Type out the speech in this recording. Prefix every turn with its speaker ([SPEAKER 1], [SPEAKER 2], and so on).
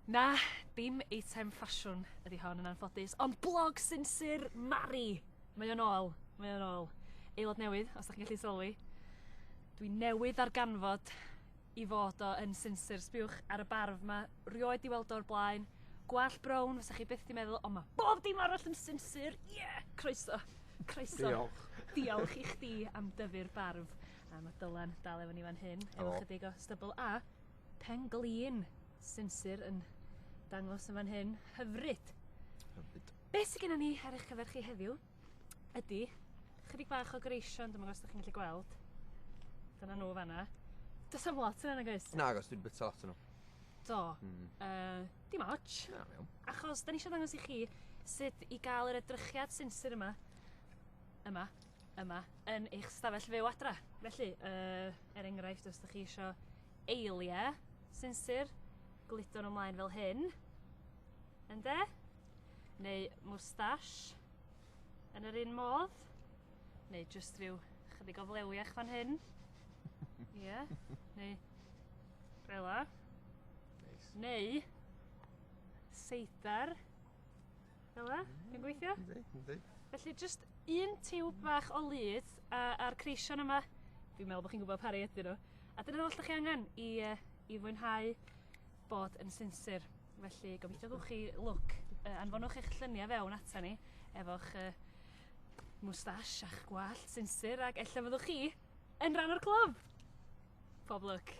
[SPEAKER 1] Na, dim eitem ffasiwn ydi hon yn anffodus, ond blog sinsir Mari. Mae o'n ôl, Aelod newydd, os da chi'n gallu sylwi. Dwi'n newydd ar ganfod i fod o yn sinsir. Sbiwch ar y barf yma, rioed i weld o'r blaen. Gwallt brown, fysa chi byth di meddwl, o ma bob dim arall yn sinsir. Croeso.
[SPEAKER 2] Diolch.
[SPEAKER 1] Diolch i chdi am dyfu'r barf. A mae Dylan dal efo ni fan hyn, efo chydig o stybl a Penglin sinsir yn dangos yn fan hyn. Hyfryd. Be sydd gennym ni ar eich cyfer chi heddiw ydy chydig bach o greision, dwi'n meddwl os ydych chi'n gallu gweld. Dyna nhw fanna. Does am lot yna, nag oes?
[SPEAKER 2] Na, agos, dwi'n bita lot yn nhw.
[SPEAKER 1] Do. Dim ots.
[SPEAKER 2] Na, mewn.
[SPEAKER 1] Achos, da ni eisiau dangos i chi sut i gael yr edrychiad sinsir yma, yn eich stafell fyw adra. Felly, enghraifft, os ydych chi eisiau eiliau sinsir, gludo nhw ymlaen fel hyn. Ynde? Neu moustache yn yr un modd. Neu jyst rhyw chydig o flewiach fan hyn. Ie. Neu fela.
[SPEAKER 2] Neis.
[SPEAKER 1] Neu seidar. Fela. Yn gweithio?
[SPEAKER 2] Yndi.
[SPEAKER 1] Felly jyst un tiwb bach o lyd a'r creision yma. Dwi'n meddwl bod chi'n gwybod pari ydyn nhw. A dyna ddol ydych chi angen i fwynhau bod yn sinsir. Felly gobeithio gwch chi look. Anfonwch eich lluniau fewn ata ni efo'ch moustache a'ch gwallt sinsir ac ella fyddwch chi yn rhan o'r clwb. Pob lwc.